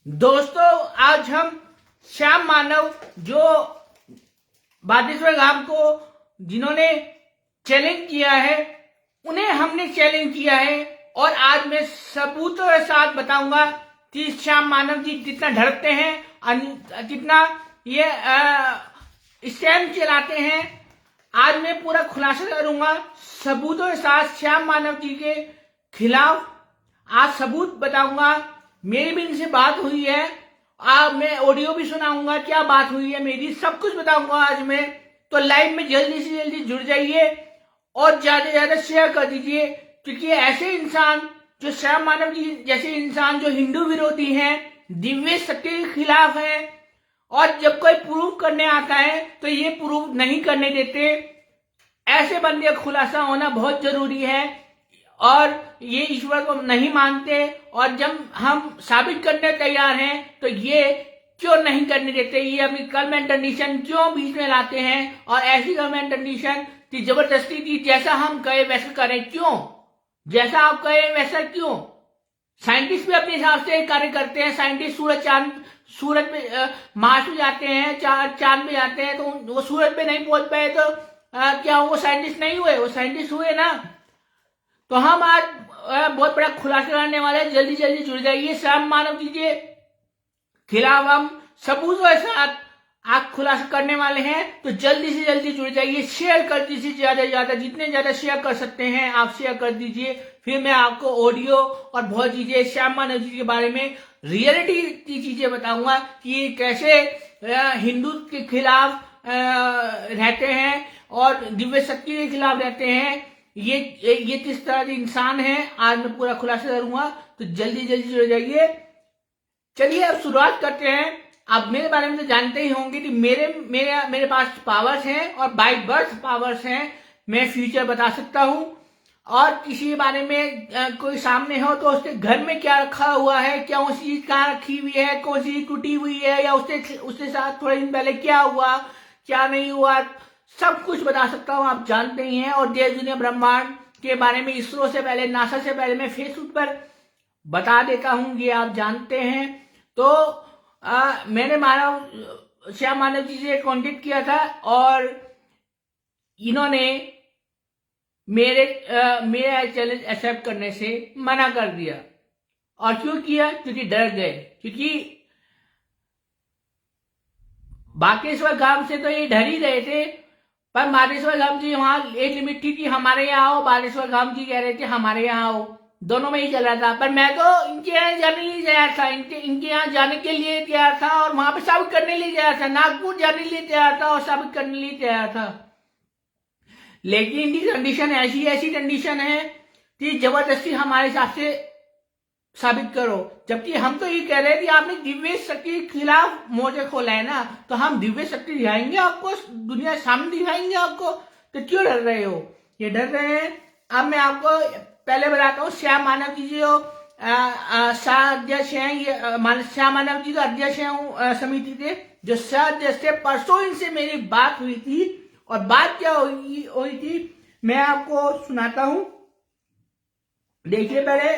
दोस्तों, आज हम श्याम मानव जो बागेश्वर धाम को जिन्होंने चैलेंज किया है, उन्हें हमने चैलेंज किया है और आज मैं सबूतों के साथ बताऊंगा कि श्याम मानव जी जितना डरते हैं, जितना ये स्कैम चलाते हैं। आज मैं पूरा खुलासा करूंगा सबूतों के साथ श्याम मानव जी के खिलाफ। आज सबूत बताऊंगा, मेरी भी इनसे बात हुई है। मैं ऑडियो भी सुनाऊंगा, क्या बात हुई है मेरी, सब कुछ बताऊंगा आज मैं। तो लाइव में जल्दी से जल्दी जुड़ जाइए और ज्यादा से ज्यादा शेयर कर दीजिए, क्योंकि ऐसे इंसान जो श्याम मानव जी जैसे इंसान जो हिंदू विरोधी हैं, दिव्य सत्य के खिलाफ हैं, और जब कोई प्रूफ करने आता है तो ये प्रूफ नहीं करने देते। ऐसे बंदे का खुलासा होना बहुत जरूरी है और ये ईश्वर को नहीं मानते, और जब हम साबित करने तैयार हैं तो ये क्यों नहीं करने देते। ये अपनी कर्म एंड कंडीशन क्यों बीच में लाते हैं, और ऐसी कर्म एंड कंडीशन की जबरदस्ती की जैसा हम कहे वैसा करें क्यों, जैसा आप कहे वैसा क्यों। साइंटिस्ट भी अपने हिसाब से कार्य करते हैं। साइंटिस्ट सूरज पे मार्स पे जाते हैं, चांद पे जाते हैं, तो वो सूरज पे नहीं पहुंच पाए तो क्या वो साइंटिस्ट नहीं हुए? वो साइंटिस्ट हुए ना। तो हम आज बहुत बड़ा खुलासा करने वाले हैं। जल्दी जल्दी जुड़ जाइए। श्याम मानव जी के खिलाफ हम सबूतों के साथ आप खुलासा करने वाले हैं, तो जल्दी से जल्दी जुड़ जाइए। शेयर कर दीजिए ज्यादा से ज्यादा, जितने ज्यादा शेयर कर सकते हैं आप शेयर कर दीजिए। फिर मैं आपको ऑडियो और बहुत चीजें श्याम मानव जी के बारे में रियलिटी की चीजें बताऊंगा कि कैसे हिंदू के खिलाफ रहते हैं और दिव्य शक्ति के खिलाफ रहते हैं। ये किस तरह के इंसान है, आज मैं पूरा खुलासा करूंगा। तो जल्दी जल्दी जुड़ जाइए। चलिए अब शुरुआत करते हैं। आप मेरे बारे में तो जानते ही होंगे कि मेरे पास पावर्स हैं और बाय बर्थ पावर्स हैं। मैं फ्यूचर बता सकता हूं, और किसी के बारे में कोई सामने हो तो उसके घर में क्या रखा हुआ है, क्या वो चीज कहाँ रखी हुई है, कौन सी टूटी हुई है, या उसके साथ थोड़े दिन पहले क्या हुआ क्या नहीं हुआ, सब कुछ बता सकता हूँ। आप जानते ही हैं। और देश दुनिया ब्रह्मांड के बारे में इसरो से पहले, नासा से पहले मैं फेसबुक पर बता देता हूँ, ये आप जानते हैं। तो मैंने श्याम मानव जी से कांटेक्ट किया था और इन्होंने मेरा चैलेंज एक्सेप्ट करने से मना कर दिया। और क्यों किया? क्योंकि डर गए। क्योंकि बागेश्वर धाम से तो ये डर ही रहे थे, पर बागेश्वर धाम जी वहां एज लिमिट थी कि हमारे यहाँ आओ। बागेश्वर धाम जी कह रहे थे हमारे यहाँ आओ, दोनों में ही चल रहा था। पर मैं तो इनके यहाँ जाने के लिए तैयार था, इनके यहाँ जाने के लिए तैयार था, और वहां पे साबित करने के लिए तैयार था। नागपुर जाने के लिए तैयार था और साबित करने के लिए तैयार था। लेकिन इनकी कंडीशन ऐसी कंडीशन है कि जबरदस्ती हमारे हिसाब से साबित करो। जबकि हम तो ये कह रहे हैं कि आपने दिव्य शक्ति के खिलाफ मोर्चा खोला है ना, तो हम दिव्य शक्ति दिखाएंगे आपको, दुनिया सामने दिखाएंगे आपको। तो क्यों डर रहे हो? ये डर रहे हैं। अब मैं आपको पहले बताता हूँ, श्याम मानव जी जो अध्यक्ष हैं, ये श्याम मानव जी का अध्यक्ष है समिति के, जो अध्यक्ष थे। परसों इनसे मेरी बात हुई थी, और बात क्या हुई थी मैं आपको सुनाता हूँ। देखिए पहले।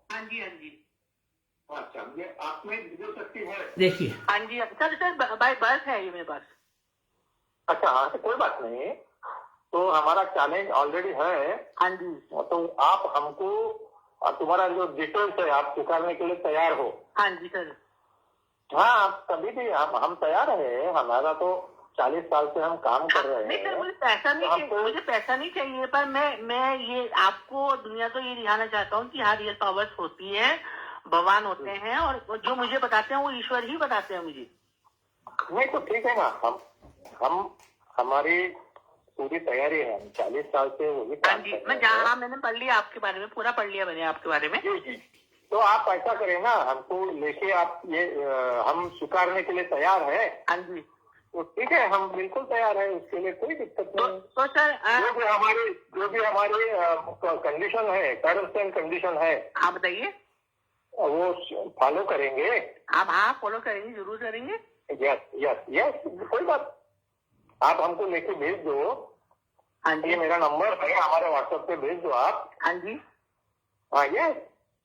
हाँ जी अच्छा, ये आप में दिव्य शक्ति है? देखिए। हाँ जी सर बाय बर्थ है ये मेरे पास। अच्छा हाँ, तो कोई बात नहीं। तो हमारा चैलेंज ऑलरेडी है। हाँ जी। तो आप हमको तुम्हारा जो डिटेल्स है आप स्वीकारने के लिए तैयार हो? हाँ जी सर। हाँ, आप कभी भी हम तैयार है। हमारा तो 40 साल से हम काम कर रहे हैं। नहीं सर, मुझे पैसा नहीं चाहिए, मुझे पैसा नहीं चाहिए, पर मैं ये आपको दुनिया को ये दिखाना चाहता हूँ कि हाँ रियल पावर्स होती है, भगवान होते हैं, और जो मुझे बताते हैं वो ईश्वर ही बताते हैं मुझे। नहीं तो ठीक है ना, हम हमारी पूरी तैयारी है। 40 साल से वही काम कर रहे हैं। मैं जहाँ मैंने पढ़ लिया आपके बारे में, पूरा पढ़ लिया मैंने आपके बारे में। जी। तो आप ऐसा करें ना, हमको लेके आप ये हम स्वीकारने के लिए तैयार है। हाँ जी। तो ठीक है, हम बिल्कुल तैयार है, उसके लिए कोई दिक्कत नहीं। तो सर जो भी हमारी कंडीशन है, टर्म्स एंड कंडीशन है, आप बताइए, वो फॉलो करेंगे आप? हाँ फॉलो करेंगे, जरूर करेंगे। यस कोई बात। आप हमको लेके भेज दो। हाँ जी। ये मेरा नंबर है, हमारे व्हाट्सएप पे भेज दो आप। हाँ जी। हाँ यस,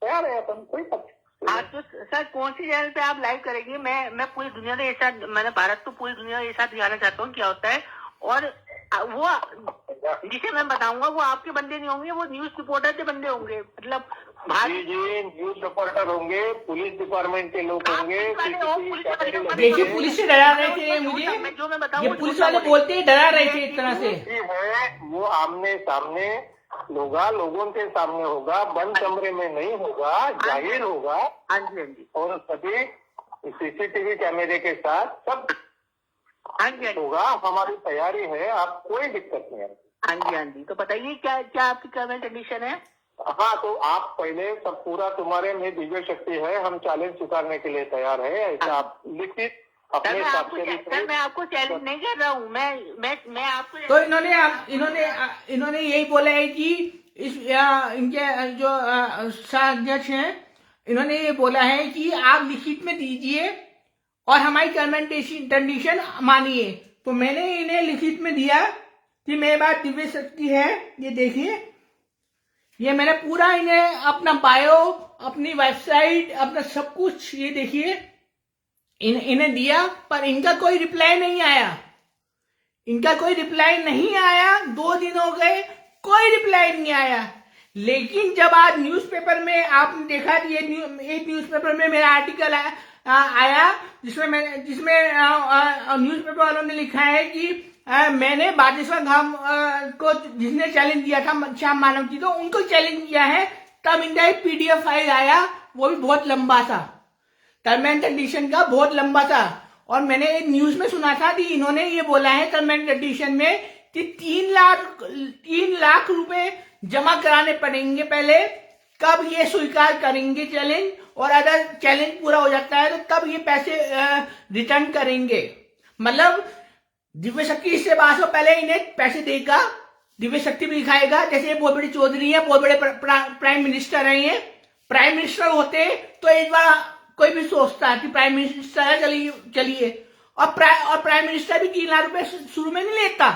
तैयार है अपन, कोई बात आज तो सर कौन सी चैनल पे आप लाइव करेंगे? मैं पूरी दुनिया के साथ, मैंने भारत तो पूरी दुनिया के साथ दिखाना चाहता हूँ क्या होता है। और वो जिसे मैं बताऊंगा वो आपके बंदे नहीं होंगे, वो न्यूज रिपोर्टर के बंदे होंगे। मतलब जी न्यूज रिपोर्टर होंगे, पुलिस डिपार्टमेंट के लोग होंगे। देखिए पुलिस से डरा रहे थे मुझे, जो मैं बताऊँ ये पुलिस वाले बोलते ही डरा रहे थे एक तरह से। है वो आमने सामने होगा, लोगों के सामने होगा, बंद कमरे में नहीं होगा, जाहिर होगा। हाँ जी हाँ जी। और सभी सीसीटीवी कैमरे के साथ सब हाँ जी हाँ जी। होगा। हमारी तैयारी है, आप कोई दिक्कत नहीं है। हाँ जी हाँ जी। तो बताइए क्या क्या आपकी करंट कंडीशन है? हाँ तो आप पहले सब पूरा तुम्हारे में दिव्य शक्ति है, हम चैलेंज स्वीकारने के लिए तैयार है। ऐसा आप लिखित अपने हिसाब से। सर मैं आपको चैलेंज नहीं कर रहा हूँ, मैं आपको तो इन्होंने यही बोला है कि इस इनके जो अध्यक्ष हैं, इन्होंने ये बोला है कि आप लिखित में दीजिए और हमारी कंडीशन मानिए। तो मैंने इन्हें लिखित में दिया कि मेरे पास दिव्य शक्ति है, ये देखिए, ये मैंने पूरा इन्हें अपना बायो, अपनी वेबसाइट, अपना सब कुछ ये देखिए इन्हें दिया, पर इनका कोई रिप्लाई नहीं आया। इनका कोई रिप्लाई नहीं आया, 2 दिन हो गए, कोई रिप्लाई नहीं आया। लेकिन जब आज न्यूज़पेपर में आपने देखा, ये एक न्यूज़पेपर में मेरा आर्टिकल आया जिसमें न्यूज़पेपर वालों ने लिखा है कि मैंने बागेश्वर धाम को जिसने चैलेंज दिया था श्याम मानव जी, तो उनको चैलेंज किया है। तब इनका एक PDF फाइल आया, वो भी बहुत लंबा था, टर्म एंड कंडीशन का बहुत लंबा था। और मैंने एक न्यूज में सुना था कि इन्होंने ये बोला है टर्म एंड कंडीशन में कि 3 लाख रुपए जमा कराने पड़ेंगे पहले, कब ये स्वीकार करेंगे चैलेंज, और अगर चैलेंज पूरा हो जाता है तो तब ये पैसे रिटर्न करेंगे। मतलब दिव्य शक्ति से बात हो, पहले इन्हें पैसे देगा, दिव्य शक्ति भी दिखाएगा। जैसे ये बहुत बड़ी चौधरी है, बहुत बड़े प्राइम मिनिस्टर है, ये प्राइम मिनिस्टर होते तो एक बार कोई भी सोचता है कि प्राइम मिनिस्टर है, चलिए। और प्राइम मिनिस्टर भी 3 लाख रुपए शुरू में नहीं लेता।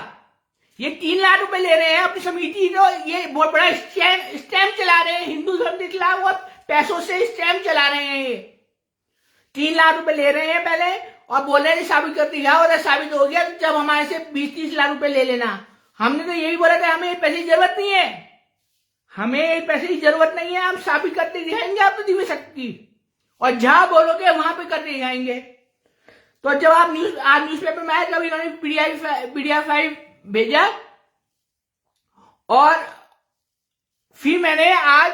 ये 3 लाख रुपए ले रहे हैं अपनी समिति, तो ये बहुत बड़ा स्कैम चला रहे हैं हिंदू धर्म के खिलाफ, और पैसों से स्कैम चला रहे हैं। ये 3 लाख रुपए ले रहे हैं पहले और बोल रहे हैं साबित कर दिया, और साबित हो गया जब हमारे से 20-30 लाख रुपए ले लेना। हमने तो यही बोला था, हमें पैसे की जरूरत नहीं है, हमें पैसे की जरूरत नहीं है, हम साबित करते दिखाएंगे आप तो दिव्य शक्ति, और जहां बोलोगे वहां पे करते दिखाएंगे। तो जब आप आज न्यूज़पेपर में आए, तब इन्होंने PDF फाइल भेजा, और फिर मैंने आज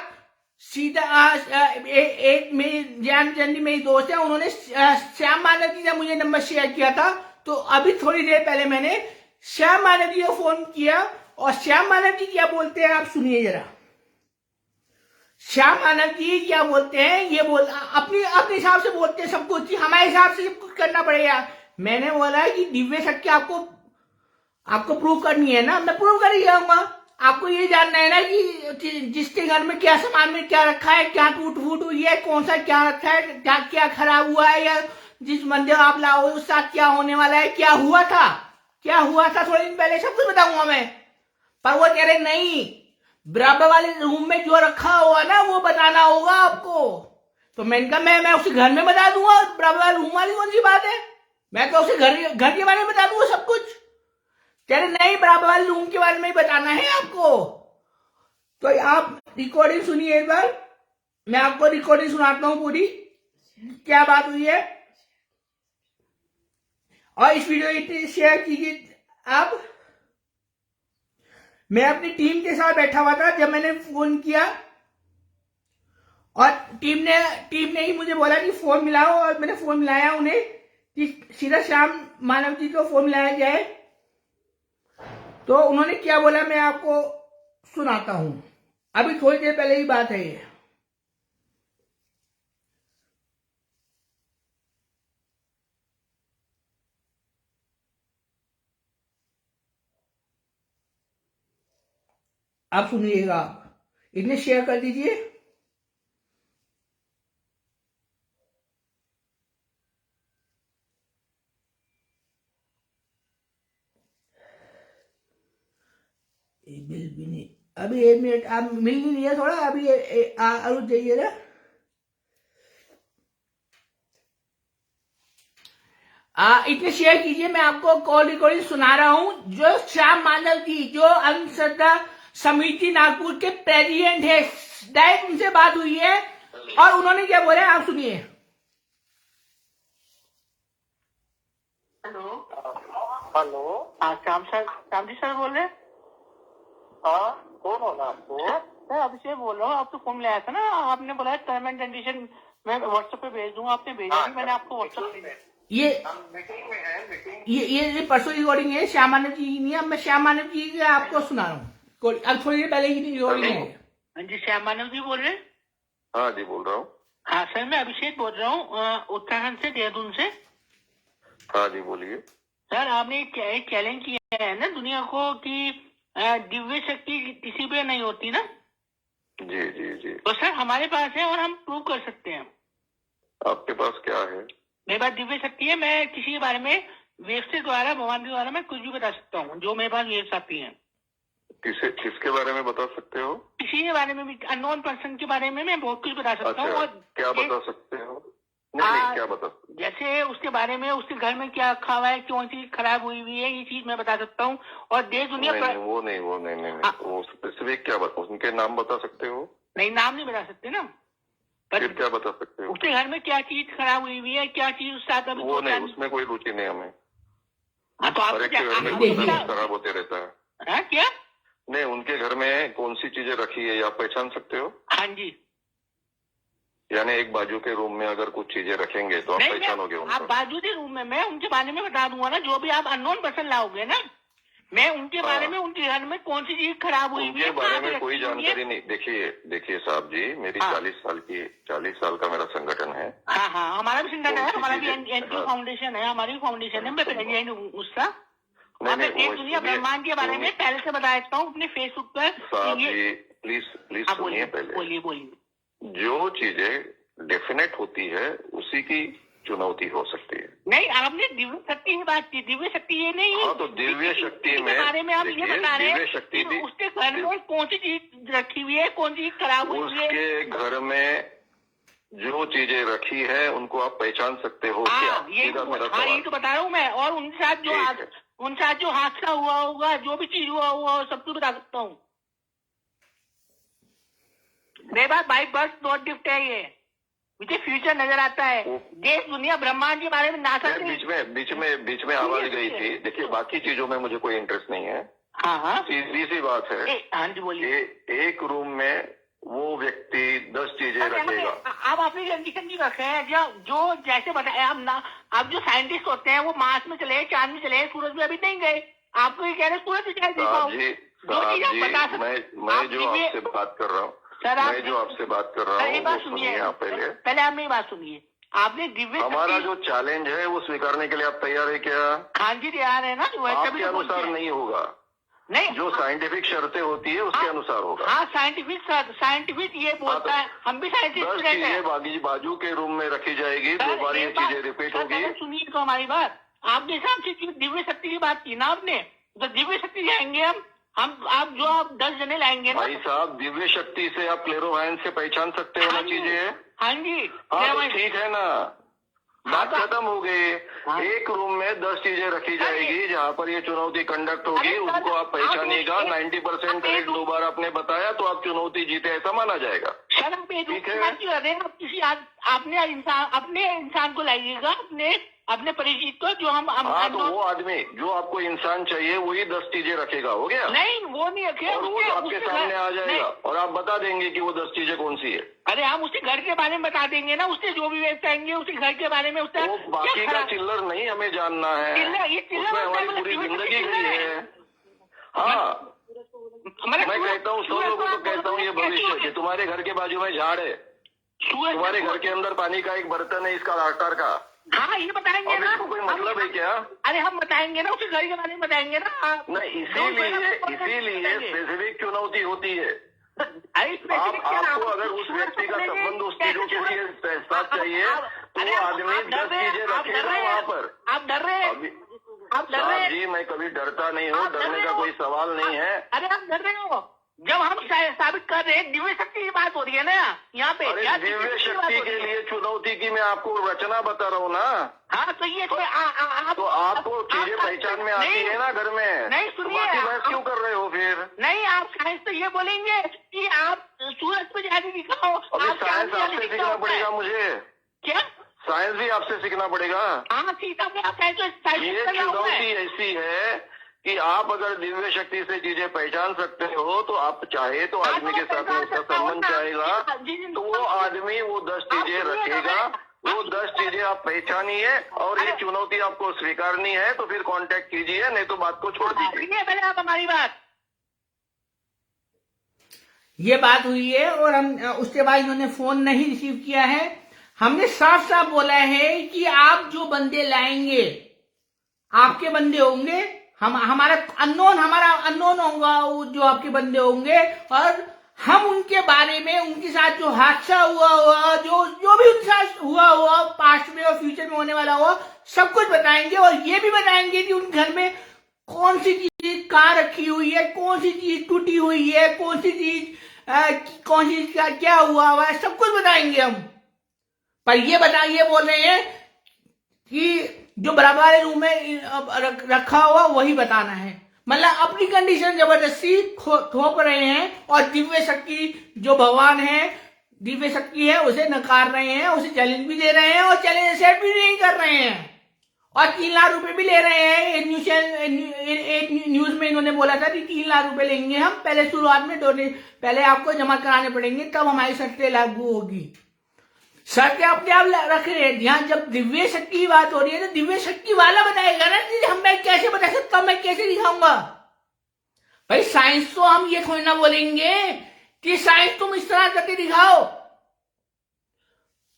सीधा एक मेरी जान चंदी मेरी दोस्त है, उन्होंने श्याम मानव जी ने मुझे नंबर शेयर किया था। तो अभी थोड़ी देर पहले मैंने श्याम मानव जी को फोन किया, और श्याम मानव जी क्या बोलते हैं आप सुनिए जरा। श्याम मानव जी क्या बोलते हैं, ये अपने हिसाब से बोलते हैं सब कुछ, हमारे हिसाब से सब कुछ करना पड़ेगा। मैंने बोला कि दिव्य शक्ति आपको प्रूव करनी है ना, मैं प्रूव कर ही जाऊंगा। आपको ये जानना है ना कि जिसके घर में क्या सामान में क्या रखा है, क्या टूट फूट हुई है, कौन सा क्या रखा है, क्या खराब हुआ है, या जिस मंदिर आप लाओ उस साथ क्या होने वाला है, क्या हुआ था थोड़े दिन पहले, सब कुछ बताऊंगा मैं। पर वो कह रहे नहीं, बराबर वाले रूम में जो रखा हुआ ना वो बताना होगा आपको। तो मैंने कहा मैं उसे घर में बता दूंगा, बराबर वाले रूम वाली कौन सी बात है, मैं तो उसे घर के बारे में बता दूंगा सब कुछ। कह रहे नहीं, बराबर वाले रूम के बारे में ही बताना है आपको। तो आप रिकॉर्डिंग सुनिए एक बार, मैं आपको रिकॉर्डिंग सुनाता हूं पूरी, क्या बात हुई है। और इस वीडियो शेयर कीजिए आप। मैं अपनी टीम के साथ बैठा हुआ था जब मैंने फोन किया, और टीम ने ही मुझे बोला कि फोन मिलाओ, और मैंने फोन मिलाया उन्हें कि सीधा श्याम मानव जी को फोन मिलाया जाए। तो उन्होंने क्या बोला मैं आपको सुनाता हूं, अभी थोड़ी देर पहले ही बात है ये। आप सुनिएगा, आप इतने शेयर कर दीजिए। बिल भी नहीं, अभी 1 मिनट आप मिल नहीं लिया थोड़ा, अभी रुक जाइए ना। इतने शेयर कीजिए। मैं आपको कॉल रिकॉर्डिंग सुना रहा हूं। जो श्याम मानव जी, जो अंधश्रद्धा समिति नागपुर के प्रेसिडेंट है, डायरेक्ट उनसे बात हुई है और उन्होंने क्या बोला आप सुनिए। हेलो हेलो, हाँ श्याम जी सर बोल रहे हैं? हाँ कौन होना आपको? सर अभिषेक बोल रहा हूँ। आपको फोन लाया था ना, आपने बोला टर्म एंड कंडीशन मैं व्हाट्सएप पे भेज दूंगा, आपने भेजा नहीं, मैंने आपको व्हाट्सएप पे ये मीटिंग में है, मीटिंग। ये परसों की रिकॉर्डिंग है, श्याम मानव जी की नहीं है। अब मैं श्याम मानव जी की आपको सुना रहा हूँ। अब थोड़ी देर पहले की रिकॉर्डिंग है। हाँ जी श्याम मानव जी बोल रहे हैं? हाँ जी बोल रहा हूँ। हाँ सर मैं अभिषेक बोल रहा हूँ उत्तराखंड से, देहरादून से। हाँ जी बोलिए। सर आपने एक चैलेंज किया है ना दुनिया को कि दिव्य शक्ति किसी पे नहीं होती ना। जी जी जी। तो सर हमारे पास है और हम प्रूव कर सकते हैं। आपके पास क्या है? मेरे पास दिव्य शक्ति है। मैं किसी के बारे में वेब के द्वारा, भगवान के द्वारा मैं कुछ भी बता सकता हूँ। जो मेरे पास वेब्स आती हैं। किसके बारे में बता सकते हो? किसी के बारे में भी, अननोन पर्सन के बारे में मैं बहुत कुछ बता सकता हूँ। अच्छा, और क्या बता सकते हो? नहीं, क्या बता सकते हो? जैसे उसके बारे में, उसके घर में क्या रखा हुआ है, कौन सी खराब हुई हुई है, ये चीज मैं बता सकता हूँ। और देश दुनिया वो नहीं वो स्पेसिफिक क्या बता, उनके नाम बता सकते हो? नहीं, नाम नहीं बता सकते ना। फिर क्या बता सकते हो? उसके घर में क्या चीज खराब हुई हुई है, क्या चीज उसके साथ वो नहीं, उसमें कोई रुचि नहीं हमें। हाँ तो आप हर एक के घर में कुछ ना कुछ खराब होते रहता है। क्या? नहीं, उनके घर में कौन सी चीजें रखी है, आप पहचान सकते हो? हाँ जी। यानी एक बाजू के रूम में अगर कुछ चीजें रखेंगे तो आप पहचानोगे आप उनको? बाजू के रूम में, मैं उनके बारे में बता दूंगा ना। जो भी आप अननोन पर्सन लाओगे ना, मैं उनके बारे में, उनके घर में कौन सी चीज खराब हुई है, उनके बारे में कोई जानकारी नहीं। देखिए साहब जी, मेरी 40 साल का मेरा संगठन है। हाँ हाँ, हमारा भी संगठन है, हमारा भी एनजीओ फाउंडेशन है, हमारी फाउंडेशन है। मैं प्रेसिडेंट हूँ उसका। देश दुनिया ब्रह्मांड के बारे में पहले से बता देता हूँ अपने फेसबुक पर। साहब जी प्लीज सुनिए पहले। बोलिए। जो चीजें डेफिनेट होती है उसी की चुनौती हो सकती है। नहीं, आपने दिव्य शक्ति की बात की। दिव्य शक्ति ये नहीं है। हाँ तो दिव्य शक्ति में बारे में आप ये बता रहे हैं शक्ति कि उसके घर में कौन सी चीज रखी हुई है, कौन सी चीज खराब हुई है। उसके घर में जो चीजें रखी है उनको आप पहचान सकते हो क्या? ये तो बता रहा हूँ मैं। और उनके साथ जो हादसा हुआ होगा, जो भी चीज हुआ सब कुछ बता सकता हूँ। मेरे पास बाई बर्थ नॉट गिफ्ट है। ये मुझे फ्यूचर नजर आता है। देश दुनिया ब्रह्मांड के बारे में नासा बीच में आवाज गई थी। देखिए बाकी चीजों में मुझे कोई इंटरेस्ट नहीं है। हाँ सीधी सी बात है। हाँ जी बोलिए। एक रूम में वो व्यक्ति 10 चीजें रखेगा। आप अपनी कंडीशन की रखे हैं जो जैसे बताए आप जो साइंटिस्ट होते हैं वो मार्स में चले, चांद में चले, सूरज में अभी नहीं गए। आपको ये कह रहे सूरज में मैं जो आपसे बात कर रहा हूँ, वो सुनिए आप पहले आप मेरी बात सुनिए। आपने दिव्य हमारा जो चैलेंज है वो स्वीकारने के लिए आप तैयार है क्या? हाँ जी तैयार है ना। आपके अनुसार नहीं होगा, नहीं जो साइंटिफिक शर्तें होती है उसके अनुसार होगा। हाँ साइंटिफिक ये बोलता है। हम भी साइंटिस्ट हैं। बाजू के रूम में रखी जाएगी, 2 बार ये चीजें रिपीट होगी। सुनिए तो हमारी बात। आपके हिसाब से दिव्य शक्ति की बात की ना आपने, तो दिव्य शक्ति जाएंगे हम आप 10 जने लाएंगे ना भाई साहब। दिव्य शक्ति से आप क्लेरोवायन से पहचान सकते हो ना चीजें? हाँ जी। हाँ तो ठीक है ना, बात खत्म हो गई। एक रूम में 10 चीजें रखी जाएगी जहाँ पर ये चुनौती कंडक्ट होगी, उसको आप पहचानिएगा। 90% करेक्ट 2 बार आपने बताया तो आप चुनौती जीते ऐसा माना जाएगा। ठीक है। अपने इंसान को लाइएगा, अपने परिचित को, जो हम तो वो आदमी जो आपको इंसान चाहिए वही 10 चीजें रखेगा। हो गया? नहीं वो नहीं रखेगा। और वो आपके सामने आ जाएगा और आप बता देंगे कि वो 10 चीजें कौन सी है। अरे हम उसके घर के बारे में बता देंगे ना। उससे जो भी व्यक्त आएंगे उसके घर के बारे में। उसका बाकी का चिल्लर नहीं हमें जानना है। उसमें हमारी पूरी जिंदगी गई है। हाँ मैं कहता हूँ 100 लोगों को कहता हूँ ये भविष्य है। तुम्हारे घर के बाजू में झाड़ है, तुम्हारे घर के अंदर पानी का एक बर्तन है इसका आकार का। हाँ ये बताएंगे ना। कोई मतलब है क्या? अरे हम बताएंगे ना, उसके घर के बारे में बताएंगे ना। नहीं, इसीलिए स्पेसिफिक चुनौती होती है। आपको अगर उस व्यक्ति का संबंध उस चीजों के साथ चाहिए तो वो आदमी 10 चीजें रखेगा वहाँ पर। आप डर रहे हैं? आप डर रहे हैं? जी मैं कभी डरता नहीं हूँ, डरने का कोई सवाल नहीं है। अरे आप डर रहे हो? जब हम साबित कर रहे हैं, दिव्य शक्ति की बात हो रही है ना यहाँ पे। अरे दिव्य शक्ति के लिए चुनौती की मैं आपको रचना बता रहा हूँ ना। हाँ तो ये तो आपको चीजें पहचान में आती है ना घर में। नहीं सुनिए, बहस क्यों कर रहे हो फिर? नहीं आप साइंस तो ये बोलेंगे कि आप सूरज पे जाके दिखाओ। अभी साइंस आपसे सीखना पड़ेगा मुझे। क्या साइंस भी आपसे सीखना पड़ेगा। हाँ सीखा मैं, आप ये चुनौती ऐसी है कि आप अगर दिव्य शक्ति से चीजें पहचान सकते हो तो आप चाहे तो आदमी के साथ में उसका संबंध चाहेगा तो वो आदमी वो 10 चीजें रखेगा। वो 10 चीजें आप पहचानिए और ये चुनौती आपको स्वीकारनी है तो फिर कांटेक्ट कीजिए, नहीं तो बात को छोड़ दीजिए। पहले आप हमारी बात, ये बात हुई है और हम उसके बाद इन्होंने फोन नहीं रिसीव किया है। हमने साफ साफ बोला है कि आप जो बंदे लाएंगे आपके बंदे होंगे, हमारा अननोन होगा वो जो आपके बंदे होंगे, और हम उनके बारे में उनके साथ जो हादसा हुआ जो भी उनके साथ हुआ पास्ट में और फ्यूचर में होने वाला हुआ सब कुछ बताएंगे। और ये भी बताएंगे कि उन घर में कौन सी चीज कहाँ रखी हुई है, कौन सी चीज टूटी हुई है, कौन सी चीज क्या हुआ है, सब कुछ बताएंगे हम। पर ये बोल रहे हैं कि जो बराबर वाले रूम में रखा हुआ वही बताना है। मतलब अपनी कंडीशन जबरदस्ती थोप रहे हैं और दिव्य शक्ति जो भगवान है, दिव्य शक्ति है, उसे नकार रहे हैं, उसे चैलेंज भी दे रहे हैं और चैलेंज एक्सेप्ट भी नहीं कर रहे हैं और 3 लाख रुपए भी ले रहे हैं। एक न्यूज में इन्होंने बोला था कि 3 लाख रुपए लेंगे हम, पहले शुरुआत में पहले आपको जमा कराने पड़ेंगे तब हमारी शर्तें लागू होगी। शर्तें अपने आप रख रहे हैं। यहाँ जब दिव्य शक्ति की बात हो रही है तो दिव्य शक्ति वाला बताएगा ना कि मैं कैसे बता सकता हूं, मैं कैसे दिखाऊंगा। भाई साइंस तो हम ये थोड़ी ना बोलेंगे कि साइंस तुम इस तरह करके दिखाओ।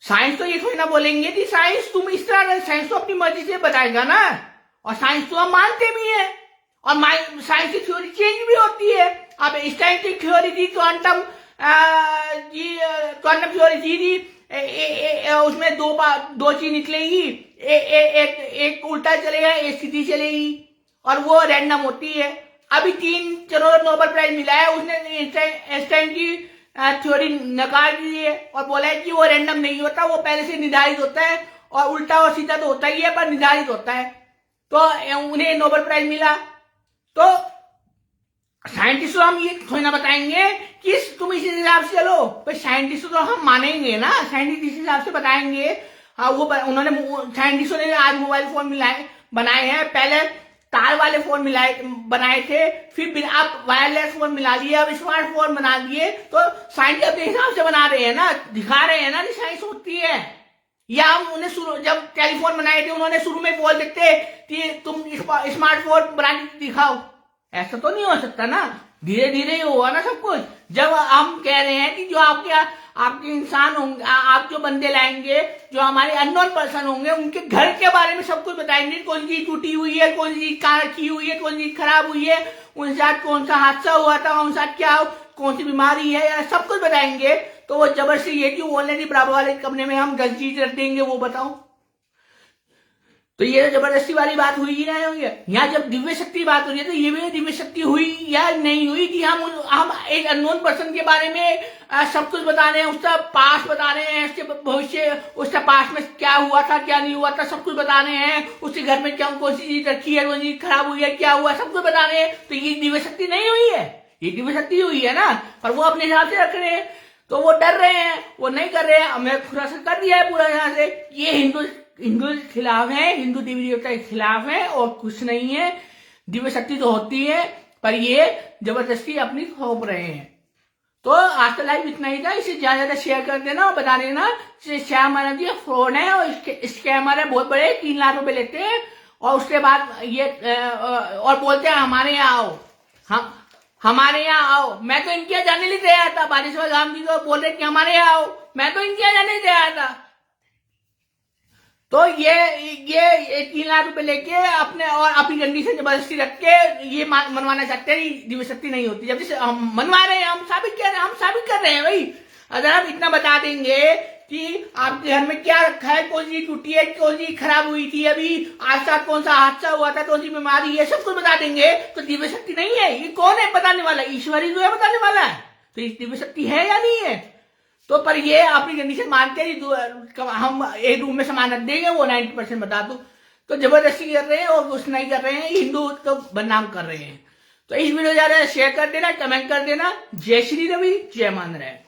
साइंस तो ये थोड़ी ना बोलेंगे कि साइंस तुम इस तरह, साइंस तो अपनी मर्जी से बताएगा ना। और साइंस तो हम मानते भी हैं और साइंस की थ्योरी चेंज भी होती है। अब इस टाइम की थ्योरी थी क्वांटम थ्योरी थी, उसमें दो चीज निकलेगी, एक उल्टा चलेगा, एक सीधी चलेगी और वो रैंडम होती है। अभी 3 जनों नोबेल प्राइज मिला है, उसने आइंस्टाइन की थ्योरी नकार दी है और बोला है कि वो रैंडम नहीं होता, वो पहले से निर्धारित होता है और उल्टा और सीधा तो होता ही है पर निर्धारित होता है, तो उन्हें नोबेल प्राइज मिला। तो साइंटिस्ट हम ये थोड़ी ना बताएंगे कि तुम इस हिसाब से चलो, पर साइंटिस्ट तो हम मानेंगे ना, साइंटिस्ट इस हिसाब से बताएंगे। हाँ उन्होंने साइंटिस्टों ने आज मोबाइल फोन बनाए हैं, पहले तार वाले फोन बनाए थे, फिर आप वायरलेस फोन मिला लिए, अब स्मार्टफोन बना दिए। तो साइंटिस्ट अपने हिसाब से बना रहे हैं ना, दिखा रहे हैं ना कि साइंस होती है। या हम उन्हें जब टेलीफोन बनाए थे उन्होंने शुरू में बोल देते कि तुम स्मार्टफोन बना के दिखाओ, ऐसा तो नहीं हो सकता ना, धीरे धीरे ही होगा ना सब कुछ। जब हम कह रहे हैं कि जो आपके इंसान होंगे, आप जो बंदे लाएंगे, जो हमारे अननोन पर्सन होंगे, उनके घर के बारे में सब कुछ बताएंगे, कौन सी टूटी हुई है, कौन सी कहाँ रखी हुई है, कौन सी खराब हुई है, उनके साथ कौन सा हादसा हुआ था, उनके साथ क्या कौन सी बीमारी है, या सब कुछ बताएंगे। तो वो जबरदस्ती ये क्यों बोल रहे बराबर वाले कमरे में हम 10 चीज रख देंगे, वो बताओ। तो ये जबरदस्ती वाली बात हुई ही नहीं हुई है। यहाँ जब दिव्य शक्ति की बात हो रही है तो ये भी दिव्य शक्ति हुई या नहीं हुई कि हम एक अननोन पर्सन के बारे में सब कुछ बता रहे हैं, उसका पास्ट बता रहे हैं, उसके भविष्य, उसका पास्ट में क्या हुआ था क्या नहीं हुआ था सब कुछ बता रहे हैं, उसके घर में क्या कौन सी चीज रखी है, कौन सी चीज खराब हुई है, क्या हुआ, सब कुछ बता रहे हैं। तो ये दिव्य शक्ति नहीं हुई है, ये दिव्य शक्ति हुई है ना, पर वो अपने हिसाब से रख रहे हैं, तो वो डर रहे हैं, वो नहीं कर रहे हैं। हमें खुलासा कर दिया है पूरा यहाँ से, ये हिंदू खिलाफ है, हिंदू देवी देवता के खिलाफ है और कुछ नहीं है। दिव्य शक्ति तो होती है पर ये जबरदस्ती अपनी थोप रहे हैं। तो आज का लाइव इतना ही था, इसे ज्यादा शेयर कर देना और बता देना श्याम मानव जी फ्रॉड है और स्कैमर है, बहुत बड़े 3 लाख रुपए लेते हैं और उसके बाद ये और बोलते हैं हमारे यहाँ आओ, हम हमारे यहाँ आओ। मैं तो इनके यहाँ जाने नहीं तैयार था, बारिशवा गांव जी को बोल रहे कि हमारे यहाँ आओ, मैं तो इनके यहाँ जाने नहीं तैयार था। तो ये 3 लाख रुपए लेके अपने और अपनी कंडीशन जबरदस्ती रख के ये मनवाना चाहते हैं दिव्य शक्ति नहीं होती। जब जैसे हम मनवा रहे हैं, हम साबित कर रहे हैं भाई। अगर हम इतना बता देंगे कि आपके घर में क्या रखा है, कौन सी टूटी है, कौन सी खराब हुई थी, अभी आज साथ कौन सा हादसा हुआ था, कौन सी बीमारी है, सब कुछ बता देंगे। तो दिव्य शक्ति नहीं है, ये कौन है बताने वाला? ईश्वरी जो है बताने वाला है। तो ये दिव्य शक्ति है या नहीं है? तो पर ये अपनी कंडीशन मानते हैं, हम एक रूम में सामान रख देंगे, वो 90% बता दो। तो जबरदस्ती कर रहे हैं और कुछ नहीं कर रहे हैं, हिंदू तो बदनाम कर रहे हैं। तो इस वीडियो ज्यादा शेयर कर देना, कमेंट कर देना। जय श्री रवि, जय मान रहे।